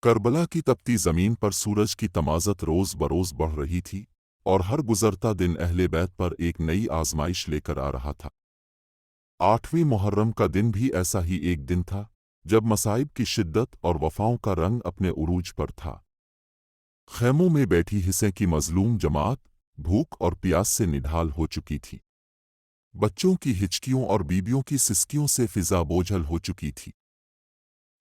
کربلا کی تپتی زمین پر سورج کی تمازت روز بروز بڑھ رہی تھی اور ہر گزرتا دن اہل بیت پر ایک نئی آزمائش لے کر آ رہا تھا۔ 8ویں محرم کا دن بھی ایسا ہی ایک دن تھا جب مصائب کی شدت اور وفاؤں کا رنگ اپنے عروج پر تھا۔ خیموں میں بیٹھی حصے کی مظلوم جماعت بھوک اور پیاس سے نڈھال ہو چکی تھی۔ بچوں کی ہچکیوں اور بیبیوں کی سسکیوں سے فضا بوجھل ہو چکی تھی۔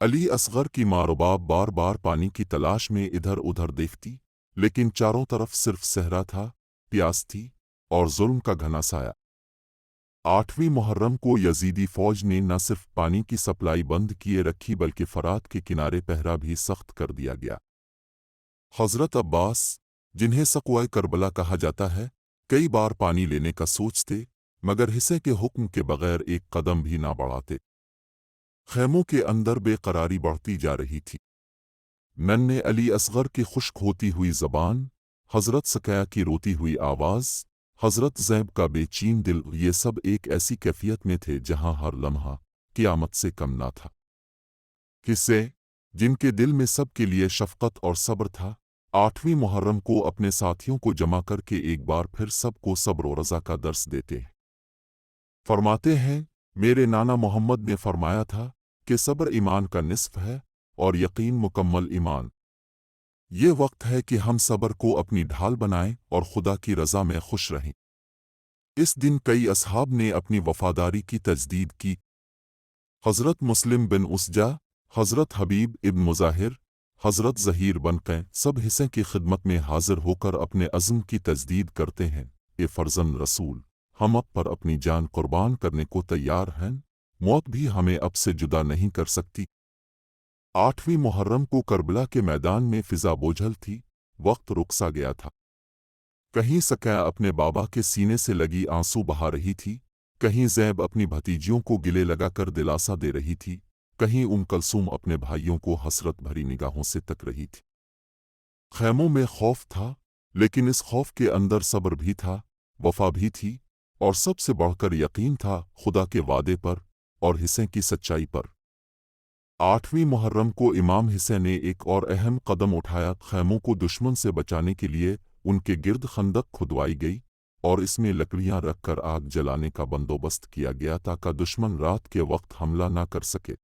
علی اصغر کی ماں رباب بار بار پانی کی تلاش میں ادھر ادھر دیکھتی، لیکن چاروں طرف صرف صحرا تھا، پیاس تھی اور ظلم کا گھنا سایہ۔ 8ویں محرم کو یزیدی فوج نے نہ صرف پانی کی سپلائی بند کیے رکھی بلکہ فرات کے کنارے پہرا بھی سخت کر دیا گیا۔ حضرت عباس، جنہیں سقوائے کربلا کہا جاتا ہے، کئی بار پانی لینے کا سوچتے مگر حصے کے حکم کے بغیر ایک قدم بھی نہ بڑھاتے۔ خیموں کے اندر بے قراری بڑھتی جا رہی تھی۔ ننھے علی اصغر کی خشک ہوتی ہوئی زبان، حضرت سقیہ کی روتی ہوئی آواز، حضرت زینب کا بے چین دل، یہ سب ایک ایسی کیفیت میں تھے جہاں ہر لمحہ قیامت سے کم نہ تھا۔ قصے جن کے دل میں سب کے لیے شفقت اور صبر تھا، 8ویں محرم کو اپنے ساتھیوں کو جمع کر کے ایک بار پھر سب کو صبر و رضا کا درس دیتے ہیں۔ فرماتے ہیں، میرے نانا محمد نے فرمایا تھا کہ صبر ایمان کا نصف ہے اور یقین مکمل ایمان۔ یہ وقت ہے کہ ہم صبر کو اپنی ڈھال بنائیں اور خدا کی رضا میں خوش رہیں۔ اس دن کئی اصحاب نے اپنی وفاداری کی تجدید کی۔ حضرت مسلم بن اسجا، حضرت حبیب ابن مظاہر، حضرت ظہیر بن قین سب حصے کی خدمت میں حاضر ہو کر اپنے عزم کی تجدید کرتے ہیں۔ اے فرزند رسول، ہم اب پر اپنی جان قربان کرنے کو تیار ہیں، موت بھی ہمیں اب سے جدا نہیں کر سکتی۔ 8ویں محرم کو کربلا کے میدان میں فضا بوجھل تھی، وقت رک سا گیا تھا۔ کہیں سقیہ اپنے بابا کے سینے سے لگی آنسو بہا رہی تھی، کہیں زینب اپنی بھتیجیوں کو گلے لگا کر دلاسا دے رہی تھی، کہیں کلثوم اپنے بھائیوں کو حسرت بھری نگاہوں سے تک رہی تھی۔ خیموں میں خوف تھا، لیکن اس خوف کے اندر صبر بھی تھا، وفا بھی تھی، اور سب سے بڑھ کر یقین تھا خدا کے وعدے پر اور حصے کی سچائی پر۔ 8ویں محرم کو امام حسین نے ایک اور اہم قدم اٹھایا۔ خیموں کو دشمن سے بچانے کے لیے ان کے گرد خندق کھدوائی گئی اور اس میں لکڑیاں رکھ کر آگ جلانے کا بندوبست کیا گیا تاکہ دشمن رات کے وقت حملہ نہ کر سکے۔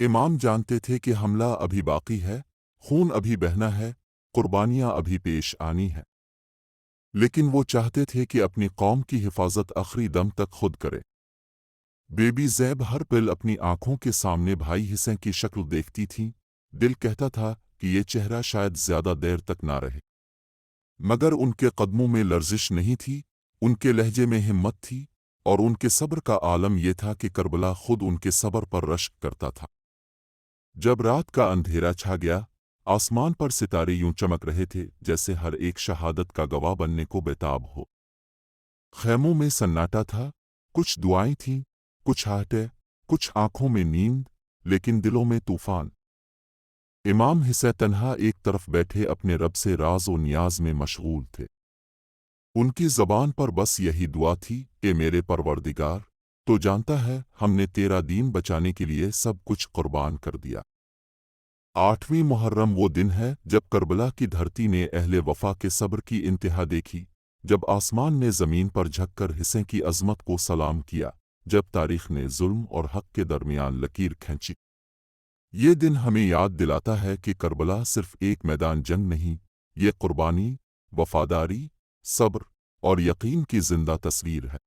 امام جانتے تھے کہ حملہ ابھی باقی ہے، خون ابھی بہنا ہے، قربانیاں ابھی پیش آنی ہیں، لیکن وہ چاہتے تھے کہ اپنی قوم کی حفاظت آخری دم تک خود کرے۔ بی بی زینب ہر پل اپنی آنکھوں کے سامنے بھائی حسین کی شکل دیکھتی تھی، دل کہتا تھا کہ یہ چہرہ شاید زیادہ دیر تک نہ رہے، مگر ان کے قدموں میں لرزش نہیں تھی، ان کے لہجے میں ہمت تھی، اور ان کے صبر کا عالم یہ تھا کہ کربلا خود ان کے صبر پر رشک کرتا تھا۔ جب رات کا اندھیرا چھا گیا، آسمان پر ستارے یوں چمک رہے تھے جیسے ہر ایک شہادت کا گواہ بننے کو بیتاب ہو۔ خیموں میں سناٹا تھا، کچھ دعائیں تھیں، کچھ آہٹیں، کچھ آنکھوں میں نیند، لیکن دلوں میں طوفان۔ امام حسین تنہا ایک طرف بیٹھے اپنے رب سے راز و نیاز میں مشغول تھے۔ ان کی زبان پر بس یہی دعا تھی کہ میرے پروردگار، تو جانتا ہے ہم نے تیرا دین بچانے کے لیے سب کچھ قربان کر دیا۔ 8ویں محرم وہ دن ہے جب کربلا کی دھرتی نے اہل وفا کے صبر کی انتہا دیکھی، جب آسمان نے زمین پر جھک کر حصے کی عظمت کو سلام کیا، جب تاریخ نے ظلم اور حق کے درمیان لکیر کھینچی۔ یہ دن ہمیں یاد دلاتا ہے کہ کربلا صرف ایک میدان جنگ نہیں، یہ قربانی، وفاداری، صبر اور یقین کی زندہ تصویر ہے۔